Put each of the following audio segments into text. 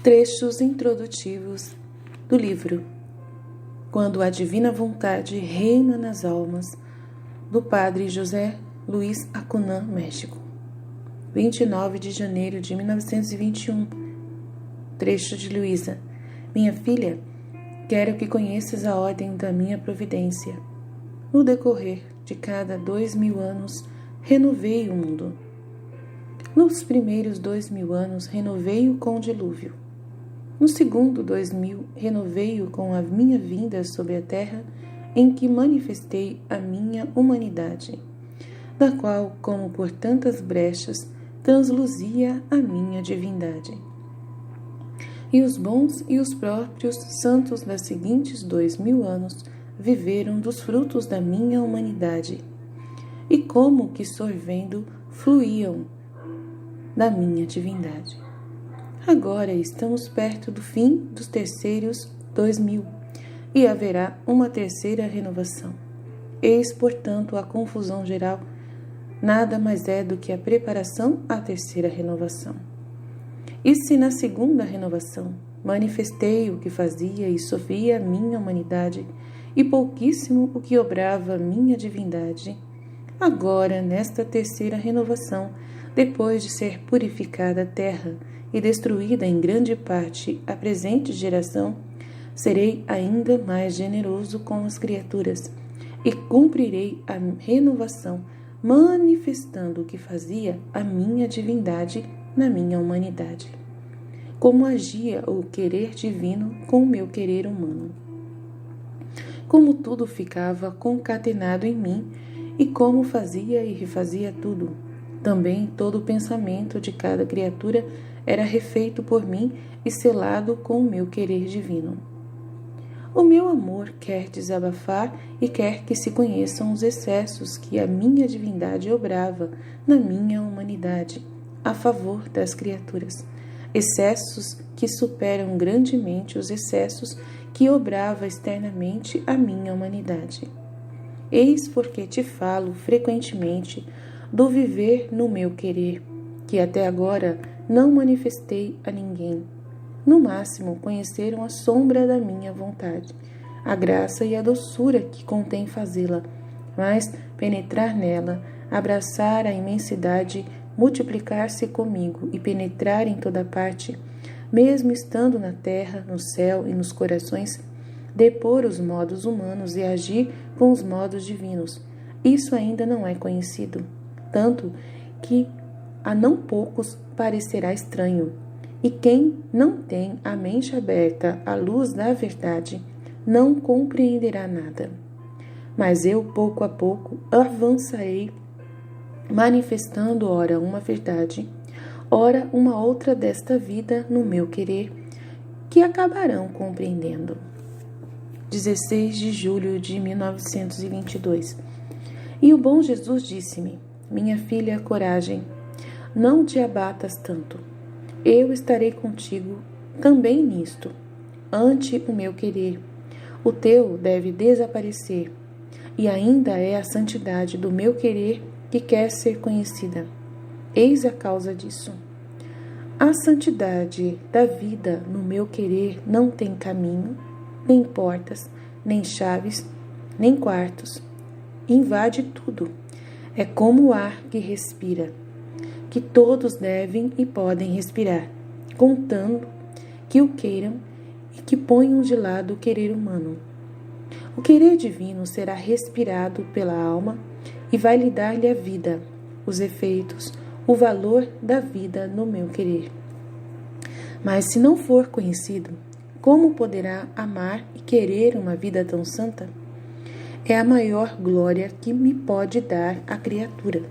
Trechos introdutivos do livro Quando a Divina Vontade Reina nas Almas, do Padre José Luiz Acuña, México, 29 de janeiro de 1921. Trecho de Luísa. Minha filha, quero que conheças a ordem da minha providência. No decorrer de cada 2000 anos, renovei o mundo. Nos primeiros 2000 anos, renovei-o com o dilúvio. No segundo 2000, renovei-o com a minha vinda sobre a terra, em que manifestei a minha humanidade, da qual, como por tantas brechas, transluzia a minha divindade. E os bons e os próprios santos das seguintes 2000 anos viveram dos frutos da minha humanidade, e como que sorvendo, fluíam da minha divindade. Agora estamos perto do fim dos terceiros 2000 e haverá uma terceira renovação. Eis, portanto, a confusão geral nada mais é do que a preparação à terceira renovação. E se na segunda renovação manifestei o que fazia e sofria a minha humanidade e pouquíssimo o que obrava a minha divindade, agora, nesta terceira renovação, depois de ser purificada a terra e destruída em grande parte a presente geração, serei ainda mais generoso com as criaturas e cumprirei a renovação, manifestando o que fazia a minha divindade na minha humanidade, como agia o querer divino com o meu querer humano, como tudo ficava concatenado em mim e como fazia e refazia tudo. Também todo o pensamento de cada criatura era refeito por mim e selado com o meu querer divino. O meu amor quer desabafar e quer que se conheçam os excessos que a minha divindade obrava na minha humanidade, a favor das criaturas, excessos que superam grandemente os excessos que obrava externamente a minha humanidade. Eis porque te falo frequentemente do viver no meu querer, que até agora não manifestei a ninguém. No máximo, conheceram a sombra da minha vontade, a graça e a doçura que contém fazê-la, mas penetrar nela, abraçar a imensidade, multiplicar-se comigo e penetrar em toda parte, mesmo estando na terra, no céu e nos corações, depor os modos humanos e agir com os modos divinos. Isso ainda não é conhecido, tanto que a não poucos parecerá estranho, e quem não tem a mente aberta à luz da verdade não compreenderá nada. Mas eu, pouco a pouco, avançarei, manifestando ora uma verdade, ora uma outra desta vida no meu querer, que acabarão compreendendo. 16 de julho de 1922. E o bom Jesus disse-me: minha filha, coragem, não te abatas tanto. Eu estarei contigo também nisto, ante o meu querer. O teu deve desaparecer, e ainda é a santidade do meu querer que quer ser conhecida. Eis a causa disso. A santidade da vida no meu querer não tem caminho, nem portas, nem chaves, nem quartos. Invade tudo. É como o ar que respira, que todos devem e podem respirar, contando que o queiram e que ponham de lado o querer humano. O querer divino será respirado pela alma e vai lhe dar-lhe a vida, os efeitos, o valor da vida no meu querer. Mas se não for conhecido, como poderá amar e querer uma vida tão santa? É a maior glória que me pode dar a criatura.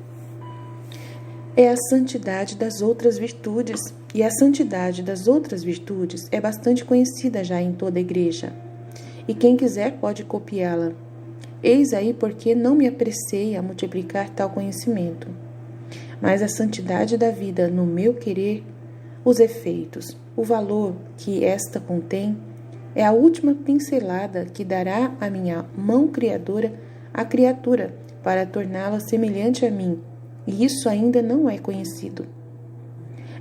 É a santidade das outras virtudes, e a santidade das outras virtudes é bastante conhecida já em toda a igreja, e quem quiser pode copiá-la. Eis aí porque não me apressei a multiplicar tal conhecimento. Mas a santidade da vida no meu querer, os efeitos, o valor que esta contém, é a última pincelada que dará a minha mão criadora à criatura para torná-la semelhante a mim, e isso ainda não é conhecido.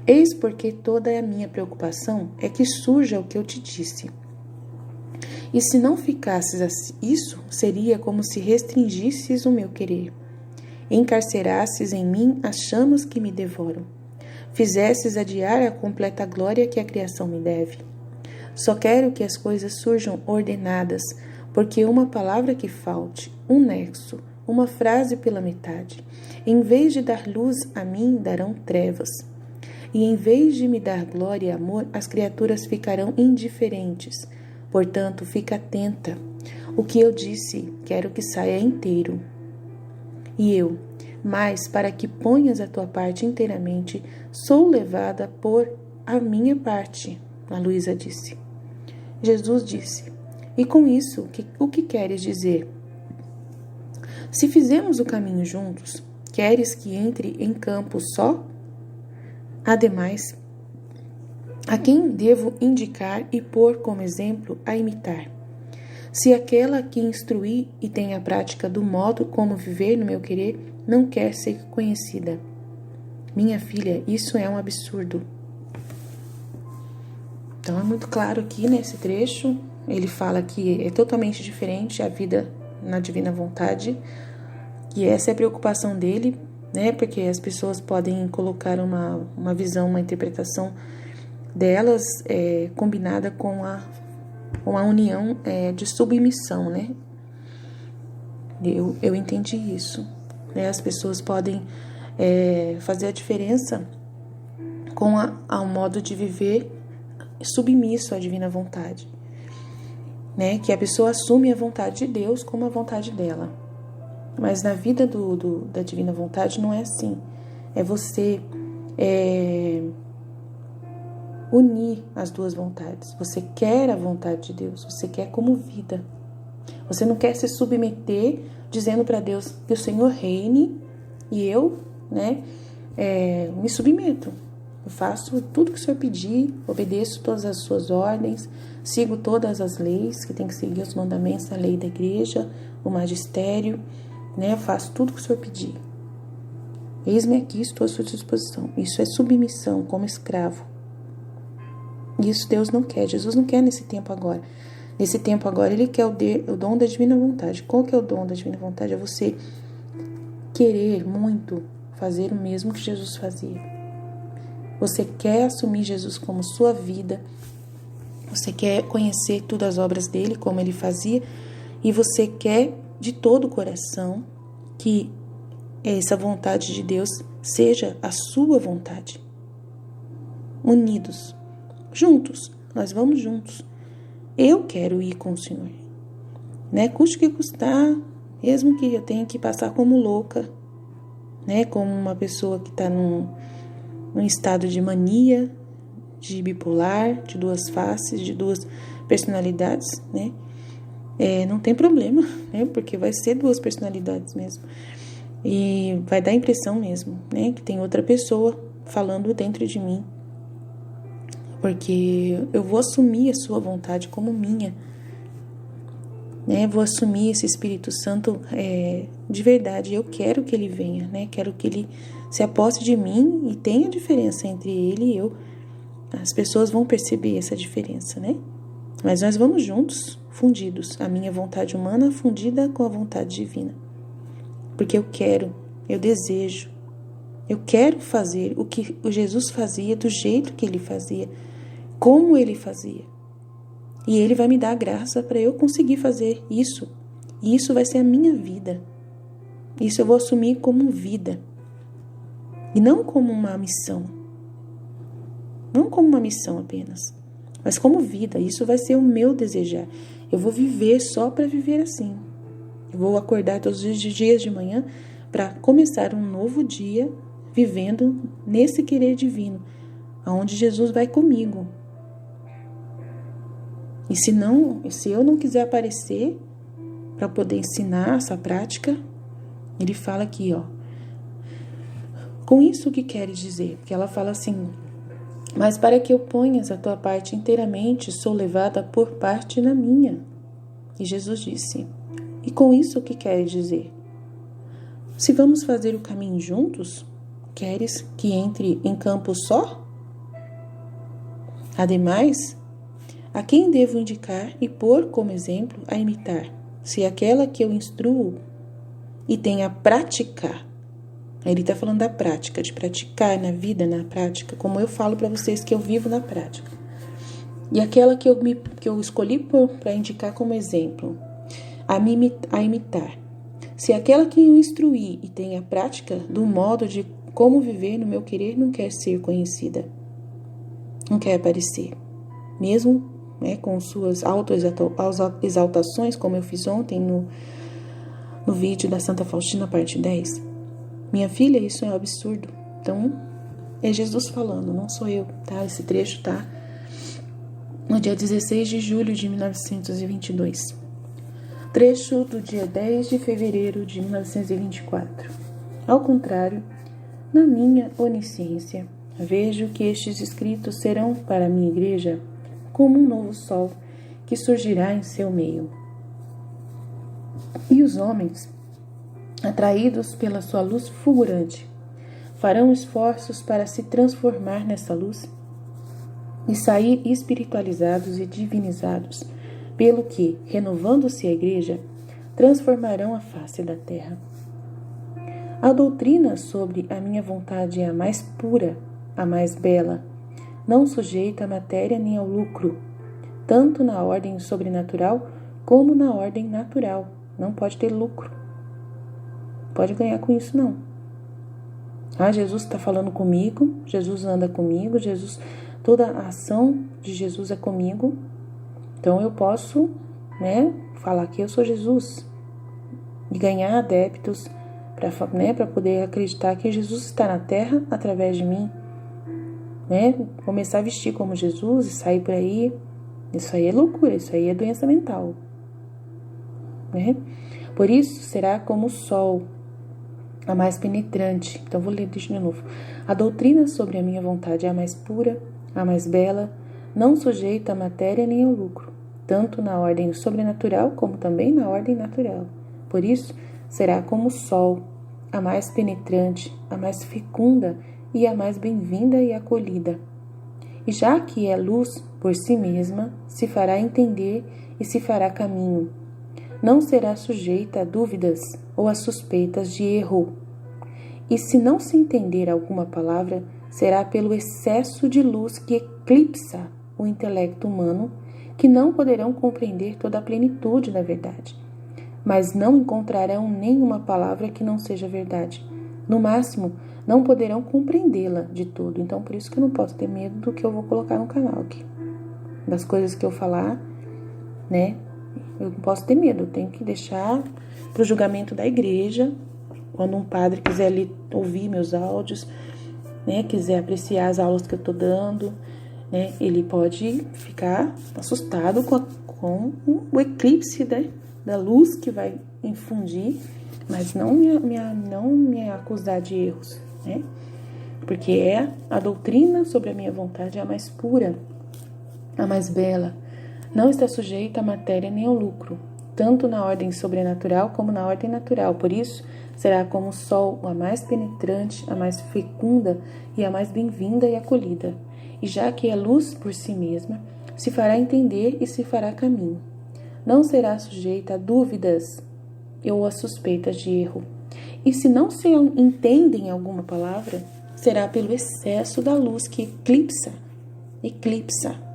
Eis porque toda a minha preocupação é que surja o que eu te disse. E se não ficasses isso, seria como se restringisses o meu querer, encarcerasses em mim as chamas que me devoram, fizesses adiar a completa glória que a criação me deve. Só quero que as coisas surjam ordenadas, porque uma palavra que falte, um nexo, uma frase pela metade, em vez de dar luz a mim, darão trevas. E em vez de me dar glória e amor, as criaturas ficarão indiferentes. Portanto, fica atenta. O que eu disse, quero que saia inteiro. E eu, mas para que ponhas a tua parte inteiramente, sou levada por a minha parte, a Luísa disse. Jesus disse, e com isso, o que queres dizer? Se fizermos o caminho juntos, queres que entre em campo só? Ademais, a quem devo indicar e pôr como exemplo a imitar? Se aquela que instruí e tem a prática do modo como viver no meu querer não quer ser conhecida. Minha filha, isso é um absurdo. Então é muito claro aqui nesse trecho, ele fala que é totalmente diferente a vida na divina vontade, e essa é a preocupação dele, né? Porque as pessoas podem colocar uma visão, uma interpretação delas combinada com a união de submissão, né? Eu entendi isso. Né? As pessoas podem fazer a diferença com ao modo de viver submisso à divina vontade, né? Que a pessoa assume a vontade de Deus como a vontade dela. Mas na vida da divina vontade não é assim. É você unir as duas vontades. Você quer a vontade de Deus, você quer como vida. Você não quer se submeter dizendo para Deus que o Senhor reine e eu, né, me submeto. Eu faço tudo que o Senhor pedir, obedeço todas as suas ordens, sigo todas as leis, que tem que seguir os mandamentos, a lei da igreja, o magistério, né, eu faço tudo que o Senhor pedir. Eis-me aqui, estou à sua disposição. Isso é submissão como escravo. Isso Deus não quer, Jesus não quer nesse tempo agora. Nesse tempo agora, Ele quer o dom da divina vontade. Qual que é o dom da divina vontade? É você querer muito fazer o mesmo que Jesus fazia. Você quer assumir Jesus como sua vida. Você quer conhecer todas as obras dele, como ele fazia. E você quer de todo o coração que essa vontade de Deus seja a sua vontade. Unidos. Juntos. Nós vamos juntos. Eu quero ir com o Senhor. Né? Custe o que custar, mesmo que eu tenha que passar como louca, né? Como uma pessoa que está num estado de mania, de bipolar, de duas faces, de duas personalidades, né? Não tem problema, né? Porque vai ser duas personalidades mesmo. E vai dar a impressão mesmo, né? Que tem outra pessoa falando dentro de mim. Porque eu vou assumir a sua vontade como minha, né? Vou assumir esse Espírito Santo de verdade. Eu quero que ele venha, né? Quero que ele se aposse de mim e tenha diferença entre ele e eu. As pessoas vão perceber essa diferença, né? Mas nós vamos juntos, fundidos. A minha vontade humana fundida com a vontade divina. Porque eu quero, eu desejo. Eu quero fazer o que o Jesus fazia do jeito que ele fazia, como ele fazia. E ele vai me dar a graça para eu conseguir fazer isso. E isso vai ser a minha vida. Isso eu vou assumir como vida. E não como uma missão. Não como uma missão apenas. Mas como vida. Isso vai ser o meu desejar. Eu vou viver só para viver assim. Eu vou acordar todos os dias de manhã para começar um novo dia vivendo nesse querer divino, aonde Jesus vai comigo. E se eu não quiser aparecer para poder ensinar essa prática, ele fala aqui, ó. Com isso o que queres dizer? Porque ela fala assim: mas para que eu ponhas a tua parte inteiramente, sou levada por parte na minha. E Jesus disse: e com isso o que queres dizer? Se vamos fazer o caminho juntos, queres que entre em campo só? Ademais, a quem devo indicar e pôr como exemplo a imitar, se aquela que eu instruo e tenho a praticar? Aí ele está falando da prática, de praticar na vida, na prática, como eu falo para vocês que eu vivo na prática. E aquela que eu escolhi para indicar como exemplo, a imitar. Se aquela que eu instruí e tem a prática do modo de como viver no meu querer não quer ser conhecida, não quer aparecer, mesmo, né, com suas autoexaltações, como eu fiz ontem no vídeo da Santa Faustina, parte 10. Minha filha, isso é um absurdo. Então, é Jesus falando, não sou eu, tá? Esse trecho tá no dia 16 de julho de 1922. Trecho do dia 10 de fevereiro de 1924. Ao contrário, na minha onisciência, vejo que estes escritos serão para a minha igreja como um novo sol que surgirá em seu meio. E os homens, atraídos pela sua luz fulgurante, farão esforços para se transformar nessa luz e sair espiritualizados e divinizados, pelo que, renovando-se a igreja, transformarão a face da terra. A doutrina sobre a minha vontade é a mais pura, a mais bela, não sujeita à matéria nem ao lucro, tanto na ordem sobrenatural como na ordem natural. Não pode ter lucro. Pode ganhar com isso, não. Jesus está falando comigo, Jesus anda comigo, toda a ação de Jesus é comigo. Então eu posso, falar que eu sou Jesus e ganhar adeptos para poder acreditar que Jesus está na terra através de mim, começar a vestir como Jesus e sair por aí. Isso aí é loucura, isso aí é doença mental, Por isso será como o sol, a mais penetrante. Então vou ler de novo. A doutrina sobre a minha vontade é a mais pura, a mais bela, não sujeita à matéria nem ao lucro, tanto na ordem sobrenatural como também na ordem natural. Por isso será como o sol, a mais penetrante, a mais fecunda e a mais bem-vinda e acolhida. E já que é luz por si mesma, se fará entender e se fará caminho. Não será sujeita a dúvidas ou a suspeitas de erro. E se não se entender alguma palavra, será pelo excesso de luz que eclipsa o intelecto humano, que não poderão compreender toda a plenitude da verdade. Mas não encontrarão nenhuma palavra que não seja verdade. No máximo, não poderão compreendê-la de todo. Então, por isso que eu não posso ter medo do que eu vou colocar no canal aqui. Das coisas que eu falar, eu não posso ter medo. Eu tenho que deixar para o julgamento da igreja. Quando um padre quiser ouvir meus áudios, quiser apreciar as aulas que eu estou dando, ele pode ficar assustado com o eclipse da luz que vai infundir, mas não me acusar de erros, porque a doutrina sobre a minha vontade é a mais pura, a mais bela, não está sujeita à matéria nem ao lucro, tanto na ordem sobrenatural como na ordem natural. Por isso, será como o sol, a mais penetrante, a mais fecunda e a mais bem-vinda e acolhida. E já que é luz por si mesma, se fará entender e se fará caminho. Não será sujeita a dúvidas ou a suspeitas de erro. E se não se entendem alguma palavra, será pelo excesso da luz que eclipsa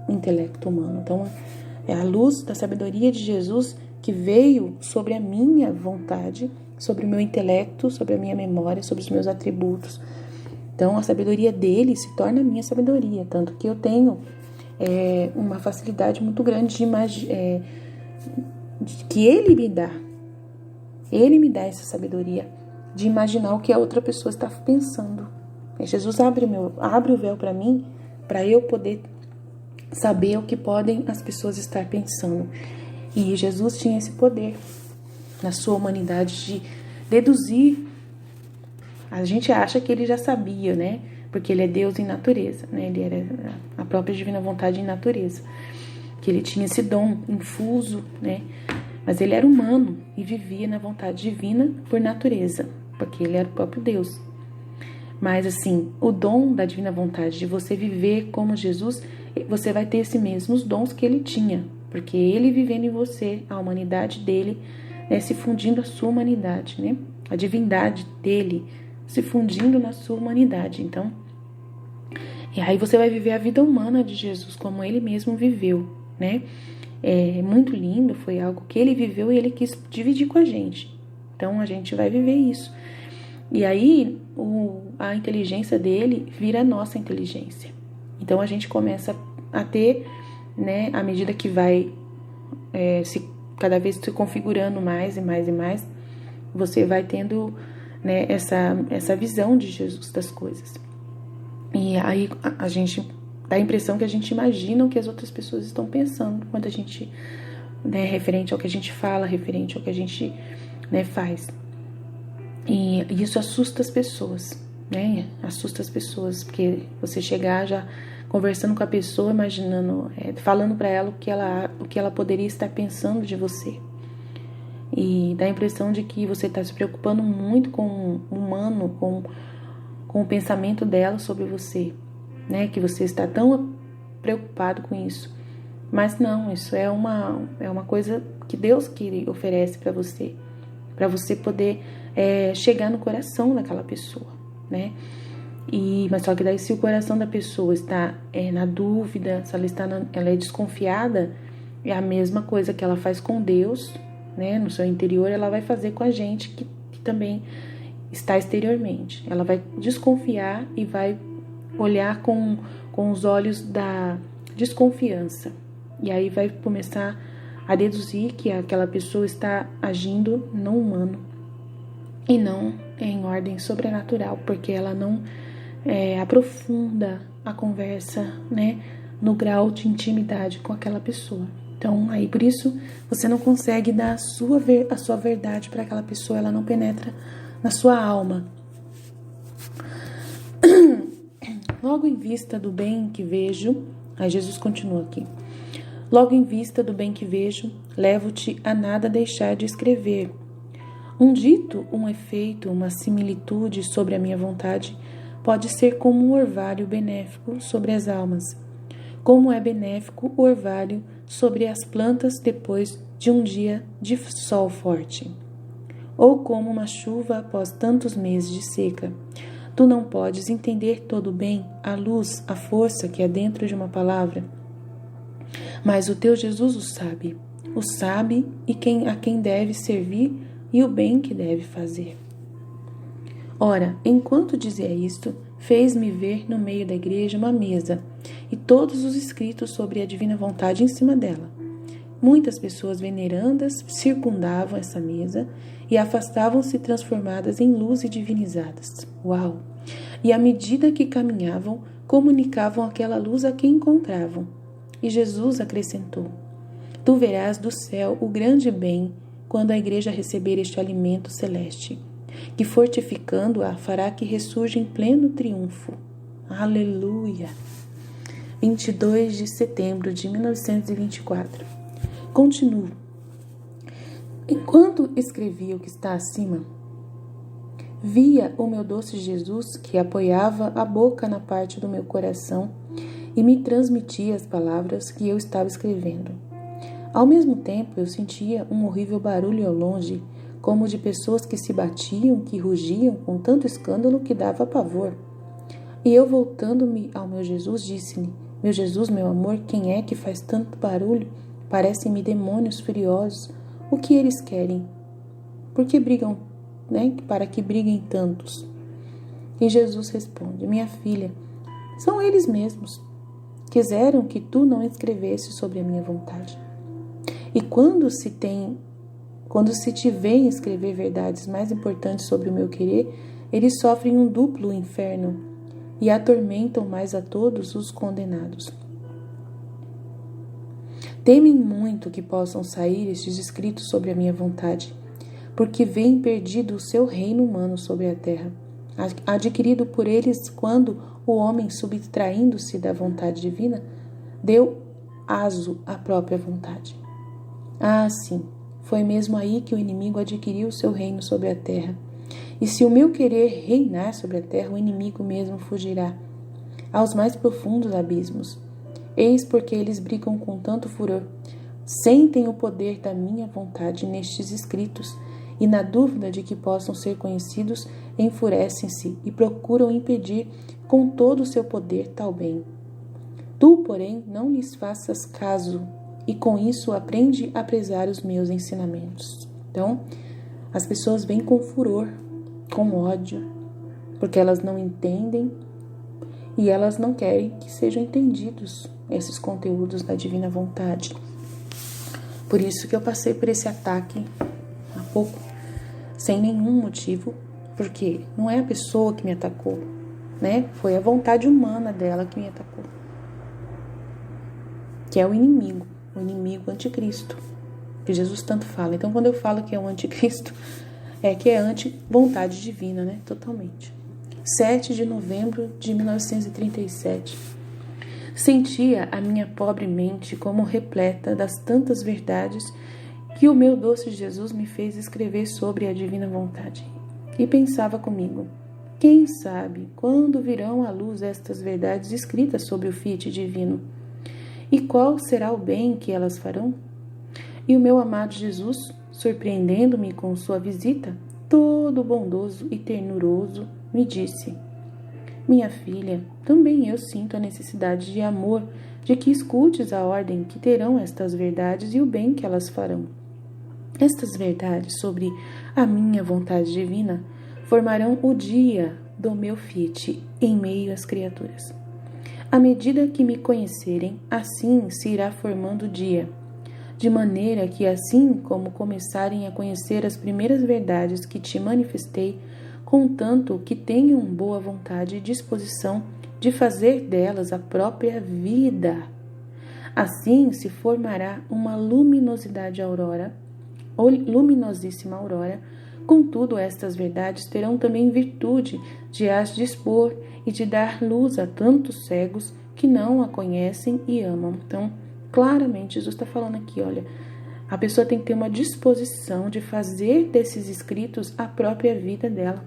o intelecto humano. Então, é a luz da sabedoria de Jesus que veio sobre a minha vontade, sobre o meu intelecto, sobre a minha memória, sobre os meus atributos. Então, a sabedoria dele se torna a minha sabedoria, tanto que eu tenho uma facilidade muito grande que ele me dá. Ele me dá essa sabedoria de imaginar o que a outra pessoa está pensando. Jesus abre o véu para mim, para eu poder saber o que podem as pessoas estar pensando. E Jesus tinha esse poder na sua humanidade de deduzir. A gente acha que ele já sabia, porque ele é Deus em natureza, ele era a própria divina vontade em natureza, que ele tinha esse dom infuso, mas ele era humano e vivia na vontade divina por natureza, porque ele era o próprio Deus. Mas assim, o dom da divina vontade de você viver como Jesus você vai ter esses mesmos dons que ele tinha, porque ele vivendo em você, a humanidade dele, né, se fundindo a sua humanidade, né? A divindade dele se fundindo na sua humanidade. Então, e aí você vai viver a vida humana de Jesus, como ele mesmo viveu, né? É muito lindo, foi algo que ele viveu e ele quis dividir com a gente. Então, a gente vai viver isso. E aí, a inteligência dele vira a nossa inteligência. Então, a gente começa a ter, né, à medida que vai cada vez se configurando mais e mais e mais, você vai tendo, né, essa visão de Jesus das coisas. E aí a gente dá a impressão que a gente imagina o que as outras pessoas estão pensando quando a gente, né, referente ao que a gente fala, referente ao que a gente, né, faz. E isso assusta as pessoas, né? Assusta as pessoas, porque você chegar já conversando com a pessoa, imaginando, falando para ela o que ela poderia estar pensando de você. E dá a impressão de que você está se preocupando muito com o humano, com o pensamento dela sobre você, né? Que você está tão preocupado com isso. Mas não, isso é uma coisa que Deus que oferece para você poder chegar no coração daquela pessoa, né? Mas só que daí, se o coração da pessoa está na dúvida, se ela é desconfiada, é a mesma coisa que ela faz com Deus, né? No seu interior, ela vai fazer com a gente que também está exteriormente. Ela vai desconfiar e vai olhar com os olhos da desconfiança. E aí vai começar a deduzir que aquela pessoa está agindo no humano e não em ordem sobrenatural, porque ela não aprofunda a conversa, né, no grau de intimidade com aquela pessoa. Então, aí por isso você não consegue dar a sua verdade para aquela pessoa, ela não penetra na sua alma. Logo em vista do bem que vejo, aí Jesus continua aqui. Logo em vista do bem que vejo, levo-te a nada deixar de escrever. Um dito, um efeito, uma similitude sobre a minha vontade pode ser como um orvalho benéfico sobre as almas, como é benéfico o orvalho sobre as plantas depois de um dia de sol forte, ou como uma chuva após tantos meses de seca. Tu não podes entender todo o bem, a luz, a força que há dentro de uma palavra, mas o teu Jesus o sabe e a quem deve servir e o bem que deve fazer. Ora, enquanto dizia isto, fez-me ver no meio da igreja uma mesa e todos os escritos sobre a divina vontade em cima dela. Muitas pessoas venerandas circundavam essa mesa e afastavam-se transformadas em luz e divinizadas. Uau! E à medida que caminhavam, comunicavam aquela luz a quem encontravam. E Jesus acrescentou: Tu verás do céu o grande bem quando a igreja receber este alimento celeste, que fortificando-a fará que ressurja em pleno triunfo. Aleluia! 22 de setembro de 1924. Continuo. Enquanto escrevia o que está acima, via o meu doce Jesus que apoiava a boca na parte do meu coração e me transmitia as palavras que eu estava escrevendo. Ao mesmo tempo, eu sentia um horrível barulho ao longe, como de pessoas que se batiam, que rugiam com tanto escândalo que dava pavor. E eu, voltando-me ao meu Jesus, disse-lhe: Meu Jesus, meu amor, quem é que faz tanto barulho? Parecem-me demônios furiosos. O que eles querem? Por que brigam, né? Para que briguem tantos? E Jesus responde: Minha filha, são eles mesmos. Quiseram que tu não escrevesse sobre a minha vontade. E quando se te vêem escrever verdades mais importantes sobre o meu querer, eles sofrem um duplo inferno e atormentam mais a todos os condenados. Temem muito que possam sair estes escritos sobre a minha vontade, porque veem perdido o seu reino humano sobre a terra, adquirido por eles quando o homem, subtraindo-se da vontade divina, deu aso à própria vontade. Ah, sim, foi mesmo aí que o inimigo adquiriu o seu reino sobre a terra. E se o meu querer reinar sobre a terra, o inimigo mesmo fugirá aos mais profundos abismos. Eis porque eles brigam com tanto furor. Sentem o poder da minha vontade nestes escritos, e na dúvida de que possam ser conhecidos, enfurecem-se e procuram impedir com todo o seu poder tal bem. Tu, porém, não lhes faças caso, e com isso aprende a prezar os meus ensinamentos. Então, as pessoas vêm com furor, com ódio, porque elas não entendem e elas não querem que sejam entendidos esses conteúdos da divina vontade. Por isso que eu passei por esse ataque há pouco, sem nenhum motivo, porque não é a pessoa que me atacou, né? Foi a vontade humana dela que me atacou, que é o inimigo anticristo, que Jesus tanto fala. Então, quando eu falo que é o anticristo, é que é anti-vontade divina, né? Totalmente. 7 de novembro de 1937. Sentia a minha pobre mente como repleta das tantas verdades que o meu doce Jesus me fez escrever sobre a divina vontade. E pensava comigo, quem sabe quando virão à luz estas verdades escritas sobre o Fiat divino? E qual será o bem que elas farão? E o meu amado Jesus, surpreendendo-me com sua visita, todo bondoso e ternuroso, me disse: minha filha, também eu sinto a necessidade de amor, de que escutes a ordem que terão estas verdades e o bem que elas farão. Estas verdades sobre a minha vontade divina formarão o dia do meu Fiat em meio às criaturas. À medida que me conhecerem, assim se irá formando o dia, de maneira que assim como começarem a conhecer as primeiras verdades que te manifestei, contanto que tenham boa vontade e disposição de fazer delas a própria vida, assim se formará uma luminosíssima aurora. Contudo, estas verdades terão também virtude de as dispor e de dar luz a tantos cegos que não a conhecem e amam. Então, claramente, Jesus está falando aqui, olha, a pessoa tem que ter uma disposição de fazer desses escritos a própria vida dela.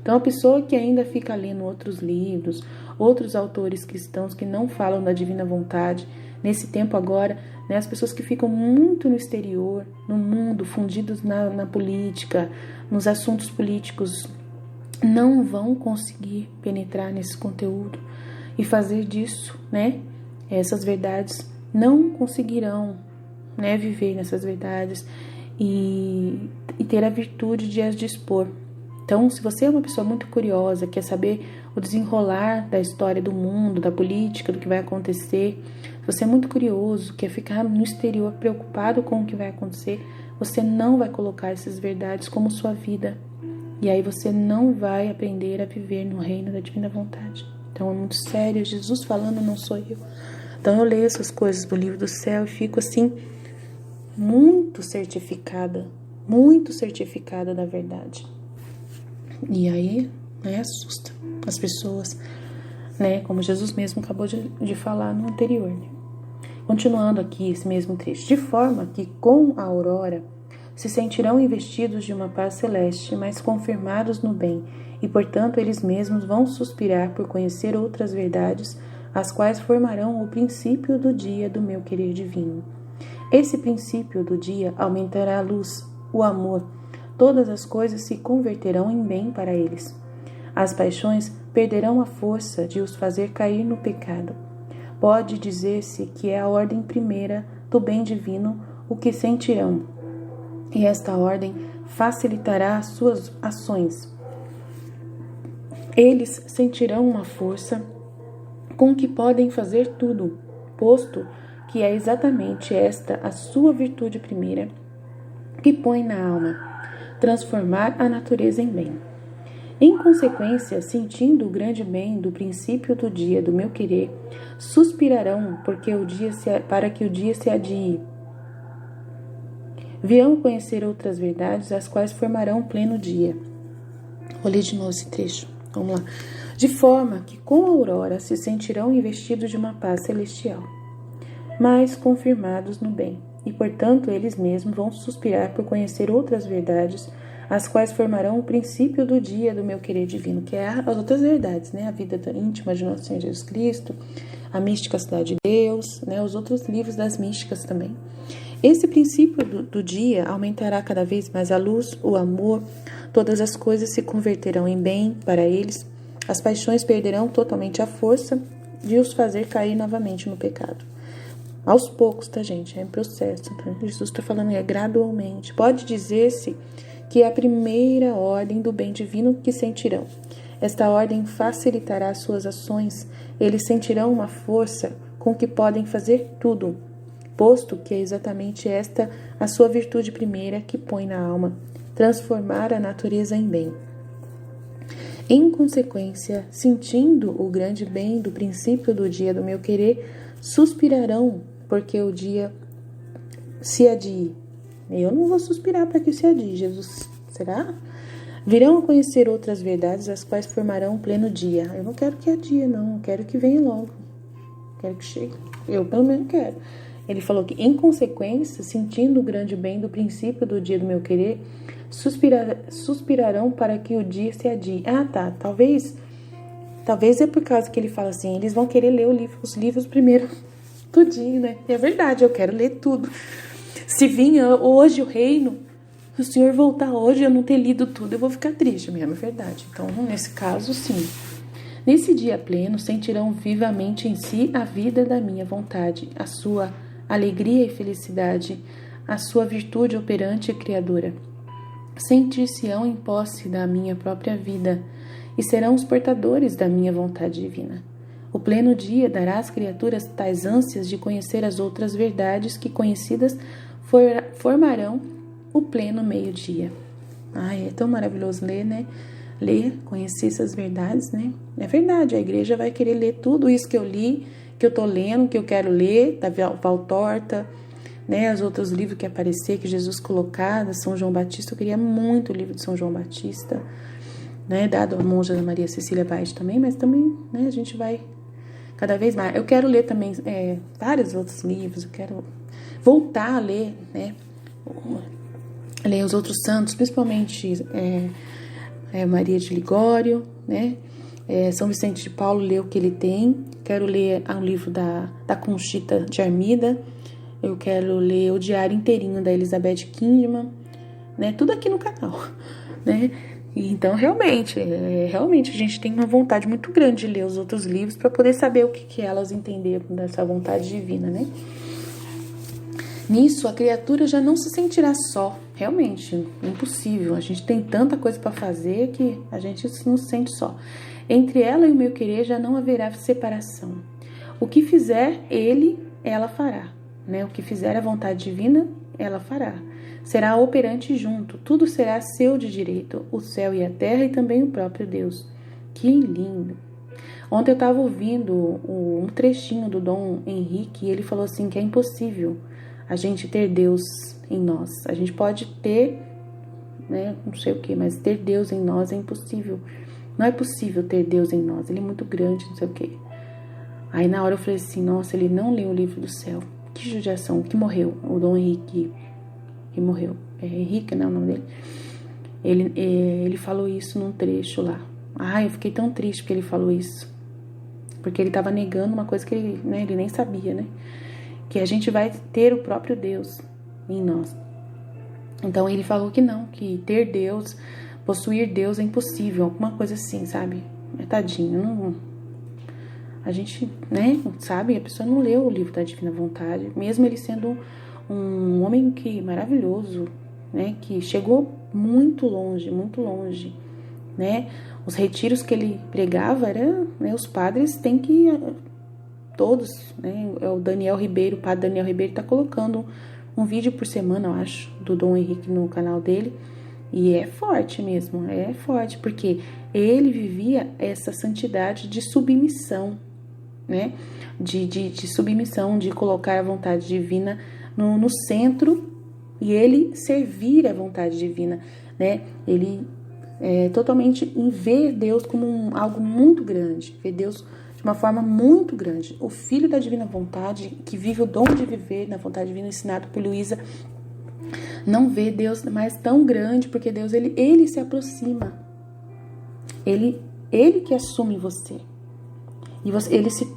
Então, a pessoa que ainda fica lendo outros livros, outros autores cristãos que não falam da divina vontade, nesse tempo agora, né, as pessoas que ficam muito no exterior, no mundo, fundidos na política, nos assuntos políticos, não vão conseguir penetrar nesse conteúdo e fazer disso, né, essas verdades, não conseguirão, né, viver nessas verdades e ter a virtude de as dispor. Então, se você é uma pessoa muito curiosa, quer saber o desenrolar da história do mundo, da política, do que vai acontecer, se você é muito curioso, quer ficar no exterior preocupado com o que vai acontecer, você não vai colocar essas verdades como sua vida. E aí você não vai aprender a viver no reino da divina vontade. Então é muito sério, Jesus falando, não sou eu. Então eu leio essas coisas do livro do céu e fico assim, muito certificada da verdade. E aí, né, assusta as pessoas, né, como Jesus mesmo acabou de falar no anterior, né? Continuando aqui esse mesmo trecho. De forma que com a aurora se sentirão investidos de uma paz celeste, mas confirmados no bem, e portanto eles mesmos vão suspirar por conhecer outras verdades, as quais formarão o princípio do dia do meu querer divino. Esse princípio do dia aumentará a luz, o amor. Todas as coisas se converterão em bem para eles. As paixões perderão a força de os fazer cair no pecado. Pode dizer-se que é a ordem primeira do bem divino o que sentirão, e esta ordem facilitará as suas ações. Eles sentirão uma força com que podem fazer tudo, posto que é exatamente esta a sua virtude primeira, que põe na alma transformar a natureza em bem. Em consequência, sentindo o grande bem do princípio do dia do meu querer, suspirarão para que o dia se adie. Virão conhecer outras verdades, as quais formarão um pleno dia. Vou ler de novo esse trecho. Vamos lá. De forma que com a aurora se sentirão investidos de uma paz celestial, mas confirmados no bem. E, portanto, eles mesmos vão suspirar por conhecer outras verdades, as quais formarão o princípio do dia do meu querer divino, que é as outras verdades, né? A vida íntima de nosso Senhor Jesus Cristo, a Mística Cidade de Deus, né, os outros livros das místicas também. Esse princípio do dia aumentará cada vez mais a luz, o amor, todas as coisas se converterão em bem para eles, as paixões perderão totalmente a força de os fazer cair novamente no pecado. Aos poucos, tá, gente? É um processo, tá? Jesus está falando gradualmente. Pode dizer-se que é a primeira ordem do bem divino que sentirão. Esta ordem facilitará suas ações. Eles sentirão uma força com que podem fazer tudo, posto que é exatamente esta a sua virtude primeira que põe na alma, transformar a natureza em bem. Em consequência, sentindo o grande bem do princípio do dia do meu querer, suspirarão porque o dia se adie. Eu não vou suspirar para que se adie, Jesus. Será? Virão a conhecer outras verdades, as quais formarão um pleno dia. Eu não quero que adie, não. Eu quero que venha logo. Quero que chegue. Eu, pelo menos, quero. Ele falou que, em consequência, sentindo o grande bem do princípio do dia do meu querer, suspirarão para que o dia se adie. Ah, tá. Talvez é por causa que ele fala assim, eles vão querer ler os livros primeiro, tudinho, né? E é verdade, eu quero ler tudo. Se vinha hoje o reino, se o Senhor voltar hoje e eu não ter lido tudo, eu vou ficar triste mesmo, é verdade. Então, nesse caso, sim. Nesse dia pleno, sentirão vivamente em si a vida da minha vontade, a sua alegria e felicidade, a sua virtude operante e criadora. Sentir-se-ão em posse da minha própria vida e serão os portadores da minha vontade divina. O pleno dia dará às criaturas tais ânsias de conhecer as outras verdades que, conhecidas, formarão o pleno meio-dia. Ai, é tão maravilhoso ler, né? Ler, conhecer essas verdades, né? É verdade, a igreja vai querer ler tudo isso que eu li, que eu tô lendo, que eu quero ler, da Valtorta, né? Os outros livros que aparecer, que Jesus colocar, da São João Batista. Eu queria muito o livro de São João Batista, né? Dado a monja da Maria Cecília Baixo também, mas também, né? A gente vai cada vez mais. Eu quero ler também vários outros livros, eu quero voltar a ler, né? Ler os outros santos, principalmente Maria de Ligório, né? São Vicente de Paulo, ler o que ele tem. Quero ler um livro da Conchita de Armida. Eu quero ler o diário inteirinho da Elizabeth Kingman, né? Tudo aqui no canal, né? E então, realmente a gente tem uma vontade muito grande de ler os outros livros para poder saber o que elas entenderam dessa vontade divina, né? Nisso, a criatura já não se sentirá só. Realmente, impossível. A gente tem tanta coisa para fazer que a gente não se sente só. Entre ela e o meu querer já não haverá separação. O que fizer ela fará, né? O que fizer a vontade divina, ela fará. Será operante junto. Tudo será seu de direito. O céu e a terra e também o próprio Deus. Que lindo! Ontem eu estava ouvindo um trechinho do Dom Henrique e ele falou assim que é impossível a gente ter Deus em nós. A gente pode ter, né, não sei o que, mas ter Deus em nós é impossível. Não é possível ter Deus em nós. Ele é muito grande, não sei o que. Aí na hora eu falei assim, nossa, ele não leu o livro do céu. Que judiação, que morreu. O Dom Henrique, que morreu. Henrique, não é o nome dele. Ele falou isso num trecho lá. Eu fiquei tão triste porque ele falou isso. Porque ele estava negando uma coisa que ele nem sabia, né? Que a gente vai ter o próprio Deus em nós. Então ele falou que não, que ter Deus, possuir Deus é impossível, alguma coisa assim, sabe? Tadinho, não... A gente, né, sabe? A pessoa não leu o livro da Divina Vontade, mesmo ele sendo um homem maravilhoso, né? Que chegou muito longe, né? Os retiros que ele pregava os padres têm que... Todos, né? O Daniel Ribeiro, o padre Daniel Ribeiro tá colocando um vídeo por semana, eu acho, do Dom Henrique no canal dele. E é forte mesmo, é forte, porque ele vivia essa santidade de submissão, né? De submissão, de colocar a vontade divina no centro e ele servir a vontade divina, né? Ele totalmente em ver Deus como algo muito grande, ver Deus de uma forma muito grande. O Filho da Divina Vontade, que vive o dom de viver na vontade divina, ensinado por Luísa, não vê Deus mais tão grande, porque Deus, ele se aproxima. Ele que assume você. E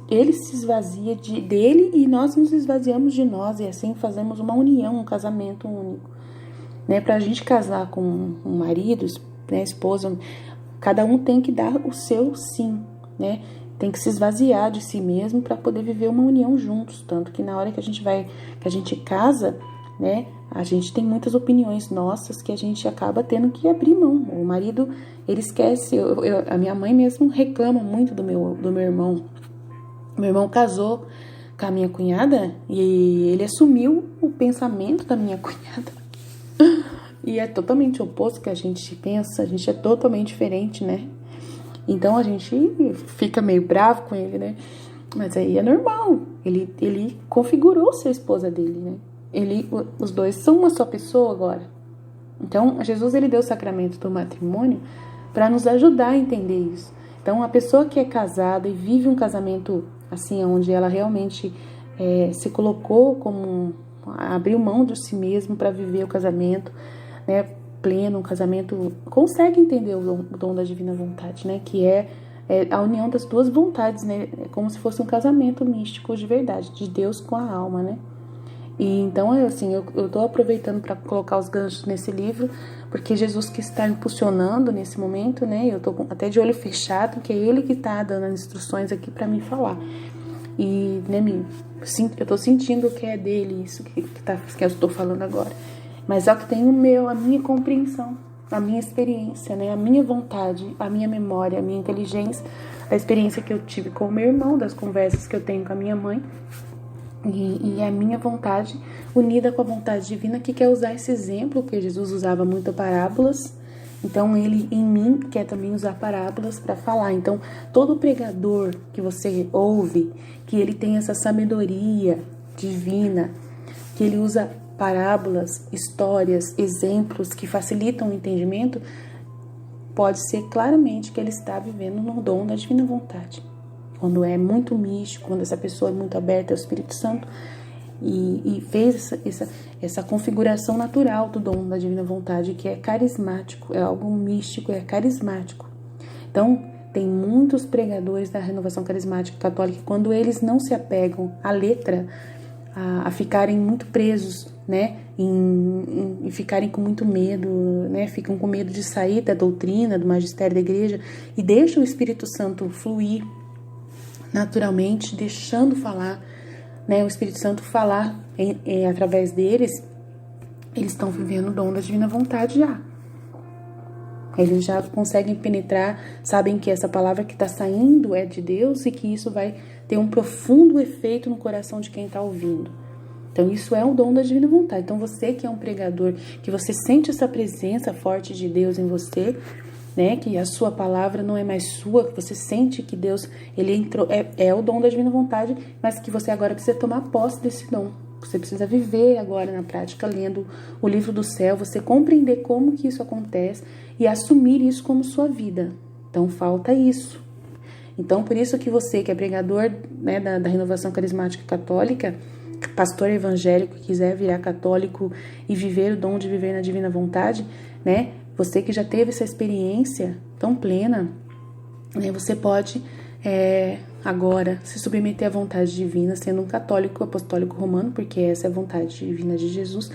ele se esvazia dele e nós nos esvaziamos de nós. E assim fazemos uma união, um casamento único. Né? Para a gente casar com um marido, né, esposa, cada um tem que dar o seu sim. Né? Tem que se esvaziar de si mesmo para poder viver uma união juntos. Tanto que na hora que a gente casa, né, a gente tem muitas opiniões nossas que a gente acaba tendo que abrir mão. O marido, ele esquece. A minha mãe mesmo reclama muito do meu irmão. Meu irmão casou com a minha cunhada e ele assumiu o pensamento da minha cunhada. E é totalmente oposto que a gente pensa, a gente é totalmente diferente, né? Então a gente fica meio bravo com ele, né? Mas aí é normal. Ele configurou ser a esposa dele, né? Os dois são uma só pessoa agora. Então, Jesus, ele deu o sacramento do matrimônio para nos ajudar a entender isso. Então, a pessoa que é casada e vive um casamento assim, onde ela realmente se colocou como abriu mão de si mesmo para viver o casamento, né, pleno, um casamento, consegue entender o dom da divina vontade, né, que é a união das duas vontades, né, como se fosse um casamento místico de verdade, de Deus com a alma, né. E então, assim, eu tô aproveitando para colocar os ganchos nesse livro, porque Jesus que está impulsionando nesse momento, né? Eu tô até de olho fechado, que é ele que tá dando as instruções aqui para mim falar. E, né, eu tô sentindo que é dele isso que eu estou falando agora. Mas é o que tem a minha compreensão, a minha experiência, né? A minha vontade, a minha memória, a minha inteligência, a experiência que eu tive com o meu irmão, das conversas que eu tenho com a minha mãe. E a minha vontade unida com a vontade divina, que quer usar esse exemplo, que Jesus usava muito parábolas. Então ele em mim quer também usar parábolas para falar. Então todo pregador que você ouve, que ele tem essa sabedoria divina, que ele usa parábolas, histórias, exemplos que facilitam o entendimento, pode ser claramente que ele está vivendo no dom da divina vontade. Quando é muito místico, quando essa pessoa é muito aberta ao Espírito Santo e fez essa configuração natural do dom da divina vontade, que é carismático, é algo místico, é carismático. Então, tem muitos pregadores da renovação carismática católica, quando eles não se apegam à letra, a ficarem muito presos, né, e ficarem com muito medo, né, ficam com medo de sair da doutrina, do magistério da igreja, e deixam o Espírito Santo fluir naturalmente, deixando falar, né, o Espírito Santo falar através deles, eles estão vivendo o dom da divina vontade já. Eles já conseguem penetrar, sabem que essa palavra que está saindo é de Deus e que isso vai ter um profundo efeito no coração de quem está ouvindo. Então isso é o dom da divina vontade. Então você que é um pregador, que você sente essa presença forte de Deus em você, né, que a sua palavra não é mais sua, que você sente que Deus, ele entrou, é o dom da divina vontade, mas que você agora precisa tomar posse desse dom. Você precisa viver agora na prática, lendo o livro do céu, você compreender como que isso acontece e assumir isso como sua vida. Então falta isso. Então por isso que você que é pregador, né, da renovação carismática católica, pastor evangélico, que quiser virar católico e viver o dom de viver na divina vontade, né, você que já teve essa experiência tão plena, né, você pode agora se submeter à vontade divina, sendo um católico apostólico romano, porque essa é a vontade divina de Jesus.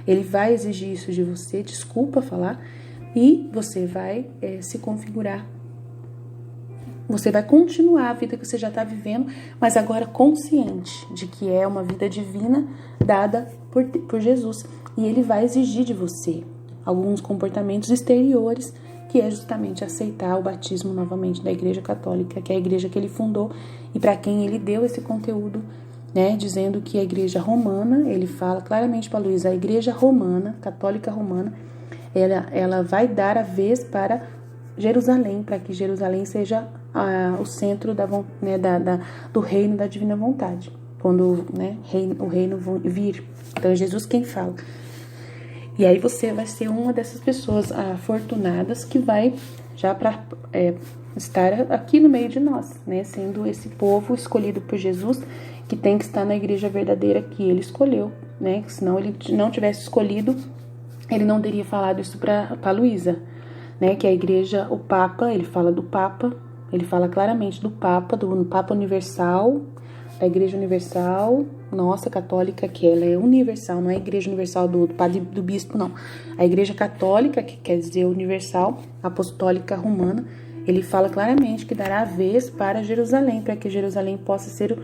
Ele vai exigir isso de você, desculpa falar, e você vai se configurar. Você vai continuar a vida que você já está vivendo, mas agora consciente de que é uma vida divina dada por Jesus. E ele vai exigir de você alguns comportamentos exteriores, que é justamente aceitar o batismo novamente da Igreja Católica, que é a igreja que ele fundou e para quem ele deu esse conteúdo, né, dizendo que a Igreja Romana, ele fala claramente para Luísa, a Igreja Romana, Católica Romana, ela vai dar a vez para Jerusalém, para que Jerusalém seja o centro do reino da divina vontade, quando, né, o reino vir. Então é Jesus quem fala. E aí você vai ser uma dessas pessoas afortunadas que vai já para estar aqui no meio de nós, né? Sendo esse povo escolhido por Jesus, que tem que estar na igreja verdadeira que ele escolheu, né? Senão ele não tivesse escolhido, ele não teria falado isso para Luísa, né? Que a igreja, o Papa, ele fala do Papa, Ele fala claramente do Papa Universal, da Igreja Universal, nossa católica, que ela é universal, não é a Igreja Universal do padre, do bispo, não. A Igreja Católica, que quer dizer universal, apostólica romana, ele fala claramente que dará a vez para Jerusalém, para que Jerusalém possa ser,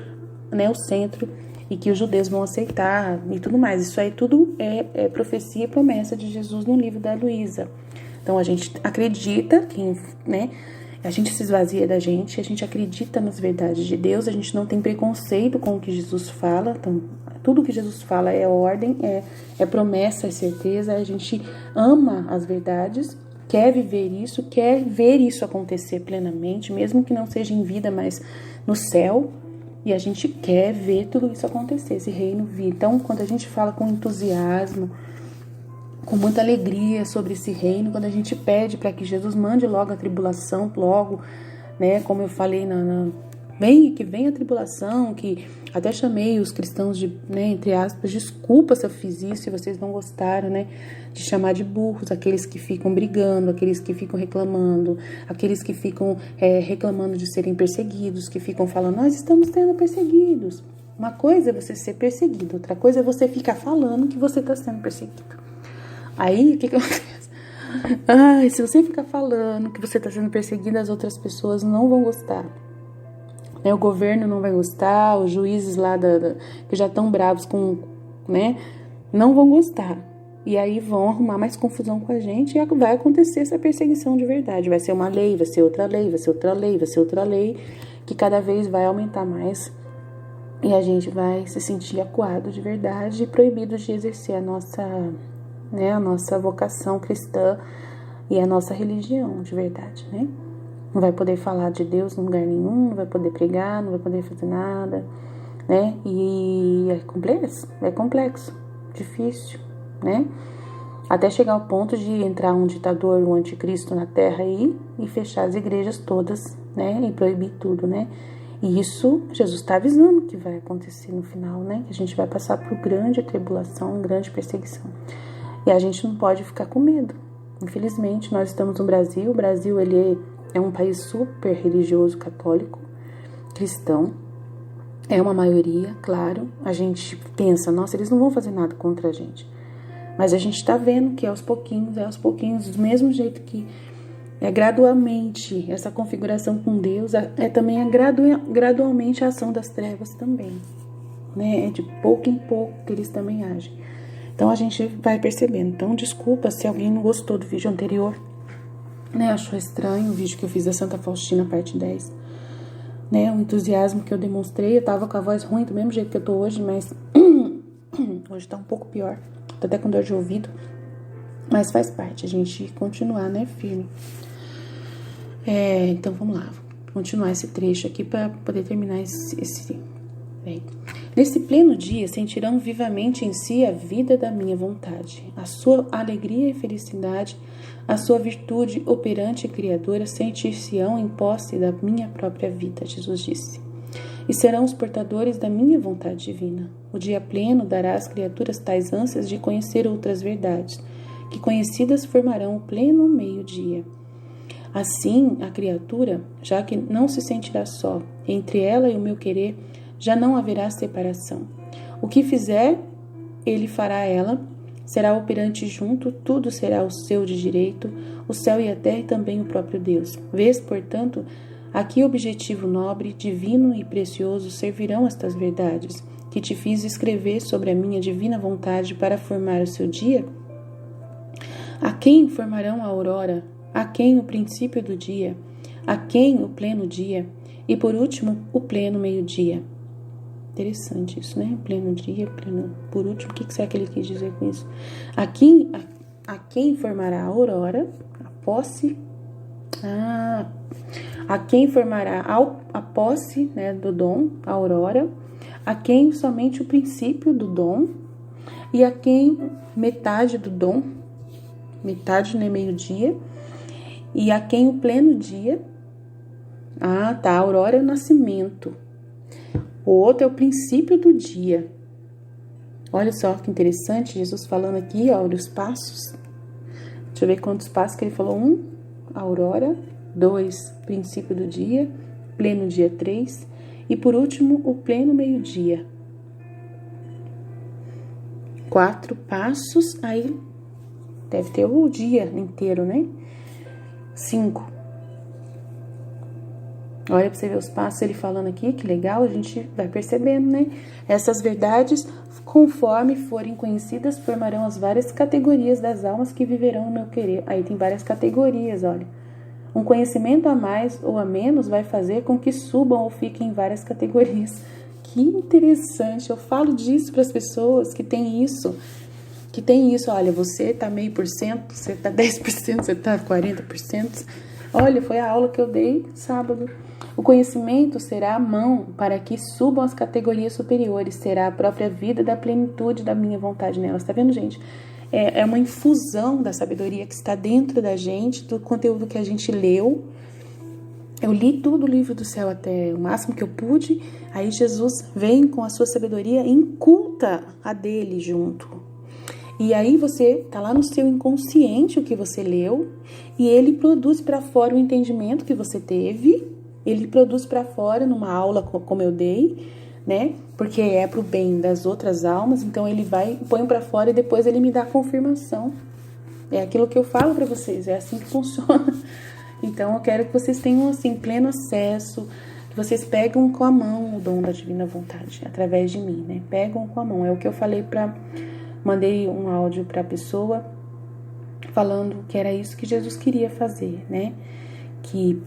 né, o centro e que os judeus vão aceitar e tudo mais. Isso aí tudo é profecia e promessa de Jesus no livro da Luísa. Então a gente acredita que, né, a gente se esvazia da gente, a gente acredita nas verdades de Deus, a gente não tem preconceito com o que Jesus fala. Então, tudo que Jesus fala é ordem, é promessa, é certeza. A gente ama as verdades, quer viver isso, quer ver isso acontecer plenamente, mesmo que não seja em vida, mas no céu. E a gente quer ver tudo isso acontecer, esse reino vir. Então, quando a gente fala com entusiasmo, com muita alegria sobre esse reino, quando a gente pede para que Jesus mande logo a tribulação, logo, né, como eu falei, que venha a tribulação, que até chamei os cristãos de, né, entre aspas, desculpa se eu fiz isso, se vocês não gostaram, né, de chamar de burros, aqueles que ficam brigando, aqueles que ficam reclamando, aqueles que ficam reclamando de serem perseguidos, que ficam falando, nós estamos sendo perseguidos. Uma coisa é você ser perseguido, outra coisa é você ficar falando que você está sendo perseguido. Aí, o que acontece? Se você ficar falando que você está sendo perseguido, as outras pessoas não vão gostar. O governo não vai gostar, os juízes lá que já estão bravos com, né, não vão gostar. E aí vão arrumar mais confusão com a gente e vai acontecer essa perseguição de verdade. Vai ser uma lei, vai ser outra lei, vai ser outra lei, vai ser outra lei, que cada vez vai aumentar mais. E a gente vai se sentir acuado de verdade e proibido de exercer a nossa vocação cristã e a nossa religião de verdade, né? Não vai poder falar de Deus em lugar nenhum, não vai poder pregar, não vai poder fazer nada, né? E é complexo, difícil, né? Até chegar ao ponto de entrar um ditador, um anticristo na terra aí e fechar as igrejas todas, né? E proibir tudo, né? E isso, Jesus está avisando que vai acontecer no final, né? Que a gente vai passar por grande tribulação, grande perseguição. E a gente não pode ficar com medo. Infelizmente, nós estamos no Brasil. O Brasil, ele é um país super religioso, católico, cristão. É uma maioria, claro. A gente pensa, nossa, eles não vão fazer nada contra a gente. Mas a gente está vendo que aos pouquinhos, do mesmo jeito que gradualmente essa configuração com Deus, também gradualmente a ação das trevas também. Né? É de pouco em pouco que eles também agem. Então a gente vai percebendo. Então desculpa se alguém não gostou do vídeo anterior, né? Achou estranho o vídeo que eu fiz da Santa Faustina, parte 10. Né? O entusiasmo que eu demonstrei, eu tava com a voz ruim do mesmo jeito que eu tô hoje, mas hoje tá um pouco pior. Tô até com dor de ouvido. Mas faz parte, a gente continuar, né, firme. Então vamos lá, vou continuar esse trecho aqui para poder terminar esse. Bem, nesse pleno dia sentirão vivamente em si a vida da minha vontade, a sua alegria e felicidade, a sua virtude operante e criadora sentir-se-ão em posse da minha própria vida, Jesus disse, e serão os portadores da minha vontade divina. O dia pleno dará às criaturas tais ânsias de conhecer outras verdades, que conhecidas formarão o pleno meio-dia. Assim, a criatura, já que não se sentirá só, entre ela e o meu querer, já não haverá separação. O que fizer, ele fará ela, será operante junto, tudo será o seu de direito, o céu e a terra e também o próprio Deus. Vês, portanto, a que objetivo nobre, divino e precioso servirão estas verdades, que te fiz escrever sobre a minha divina vontade para formar o seu dia? A quem formarão a aurora? A quem o princípio do dia? A quem o pleno dia? E por último, o pleno meio-dia. Interessante isso, né? Pleno dia, pleno... Por último, o que será que ele quis dizer com isso? A quem formará a aurora, a posse... a quem formará a posse, né, do dom, a aurora, a quem somente o princípio do dom, e a quem metade do dom, metade, né, meio-dia, e a quem o pleno dia. A aurora é o nascimento. O outro é o princípio do dia. Olha só que interessante, Jesus falando aqui, olha os passos. Deixa eu ver quantos passos que ele falou. A aurora, 2, princípio do dia, pleno dia 3 e por último o pleno meio-dia. 4 passos, aí deve ter o dia inteiro, né? 5. Olha pra você ver os passos, ele falando aqui, que legal, a gente vai percebendo, né? Essas verdades, conforme forem conhecidas, formarão as várias categorias das almas que viverão no meu querer. Aí tem várias categorias, olha. Um conhecimento a mais ou a menos vai fazer com que subam ou fiquem em várias categorias. Que interessante, eu falo disso para as pessoas que tem isso. Olha, você tá 0,5%, você tá 10%, você tá 40%. Olha, foi a aula que eu dei sábado. O conhecimento será a mão para que subam as categorias superiores, será a própria vida da plenitude da minha vontade nelas. Tá vendo, gente? É uma infusão da sabedoria que está dentro da gente, do conteúdo que a gente leu. Eu li tudo o livro do céu até o máximo que eu pude. Aí Jesus vem com a sua sabedoria e inculta a dele junto. E aí você tá lá no seu inconsciente o que você leu e ele produz para fora o entendimento que você teve. Ele produz para fora numa aula como eu dei, né? Porque é pro bem das outras almas. Então ele vai, põe para fora e depois ele me dá a confirmação. É aquilo que eu falo para vocês, é assim que funciona. Então eu quero que vocês tenham assim pleno acesso, que vocês pegam com a mão o dom da divina vontade através de mim, né? Pegam com a mão. É o que eu falei mandei um áudio para a pessoa falando que era isso que Jesus queria fazer, né? Que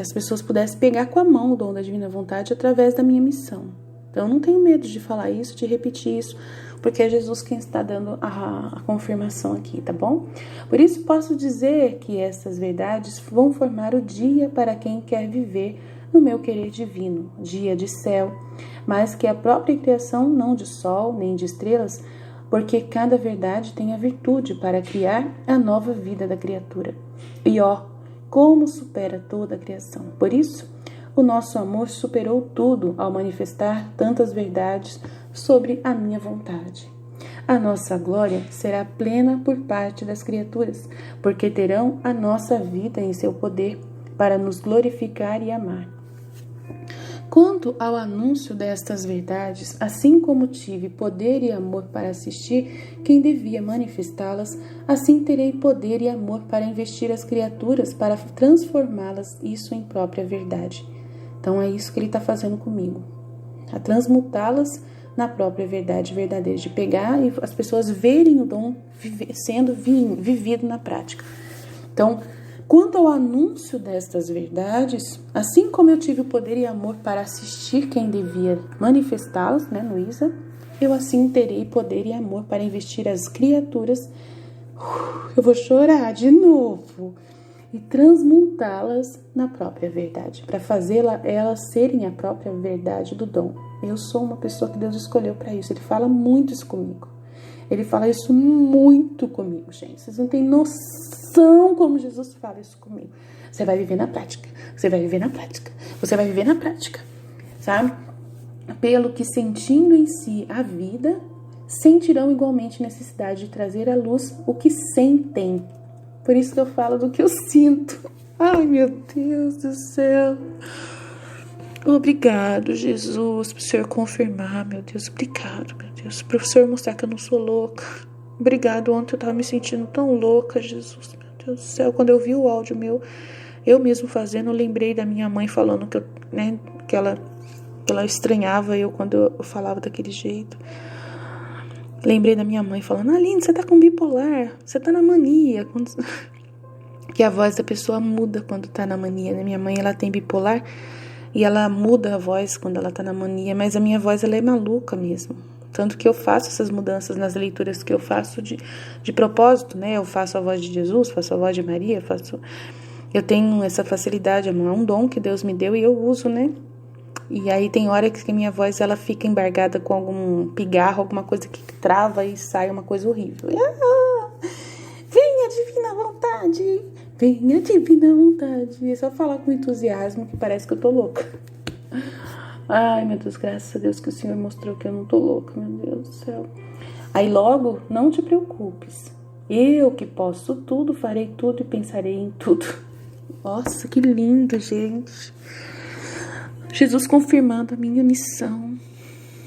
as pessoas pudessem pegar com a mão o dom da divina vontade através da minha missão. Então eu não tenho medo de falar isso, de repetir isso, porque é Jesus quem está dando a confirmação aqui, tá bom? Por isso posso dizer que essas verdades vão formar o dia para quem quer viver no meu querer divino, dia de céu, mas que a própria criação não de sol nem de estrelas, porque cada verdade tem a virtude para criar a nova vida da criatura. E como supera toda a criação. Por isso, o nosso amor superou tudo ao manifestar tantas verdades sobre a minha vontade. A nossa glória será plena por parte das criaturas, porque terão a nossa vida em seu poder para nos glorificar e amar. Quanto ao anúncio destas verdades, assim como tive poder e amor para assistir quem devia manifestá-las, assim terei poder e amor para investir as criaturas, para transformá-las isso em própria verdade. Então é isso que ele está fazendo comigo, a transmutá-las na própria verdade verdadeira, de pegar e as pessoas verem o dom sendo vivido na prática. Então, quanto ao anúncio destas verdades, assim como eu tive o poder e amor para assistir quem devia manifestá-las, né, Luísa, eu assim terei poder e amor para investir as criaturas, eu vou chorar de novo, e transmutá-las na própria verdade, para elas serem a própria verdade do dom. Eu sou uma pessoa que Deus escolheu para isso, ele fala muito isso comigo. Ele fala isso muito comigo, gente. Vocês não têm noção como Jesus fala isso comigo. Você vai viver na prática. Você vai viver na prática. Você vai viver na prática. Sabe? Pelo que sentindo em si a vida, sentirão igualmente necessidade de trazer à luz o que sentem. Por isso que eu falo do que eu sinto. Ai, meu Deus do céu. Obrigado, Jesus, por o Senhor confirmar, meu Deus. Obrigado, meu Deus. Para o Senhor mostrar que eu não sou louca. Obrigado, ontem eu estava me sentindo tão louca, Jesus, meu Deus do céu. Quando eu vi o áudio meu, eu mesmo fazendo, eu lembrei da minha mãe falando que ela estranhava eu quando eu falava daquele jeito. Lembrei da minha mãe falando, Aline, você tá com bipolar, você tá na mania. Que a voz da pessoa muda quando tá na mania, né? Minha mãe, ela tem bipolar e ela muda a voz quando ela tá na mania, mas a minha voz, ela é maluca mesmo. Tanto que eu faço essas mudanças nas leituras que eu faço de propósito, né? Eu faço a voz de Jesus, faço a voz de Maria, eu tenho essa facilidade, é um dom que Deus me deu e eu uso, né? E aí tem hora que minha voz, ela fica embargada com algum pigarro, alguma coisa que trava e sai uma coisa horrível. Venha divina vontade, venha divina vontade. É só falar com entusiasmo que parece que eu tô louca. Ai, meu Deus, graças a Deus que o Senhor mostrou que eu não tô louca, meu Deus do céu. Aí logo, não te preocupes. Eu que posso tudo, farei tudo e pensarei em tudo. Nossa, que lindo, gente. Jesus confirmando a minha missão,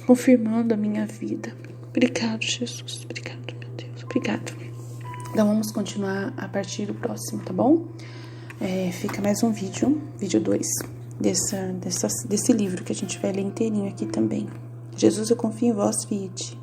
confirmando a minha vida. Obrigado, Jesus. Obrigado, meu Deus. Obrigado. Então, vamos continuar a partir do próximo, tá bom? Fica mais um vídeo 2, desse livro que a gente vai ler inteirinho aqui também. Jesus, eu confio em vós, vide.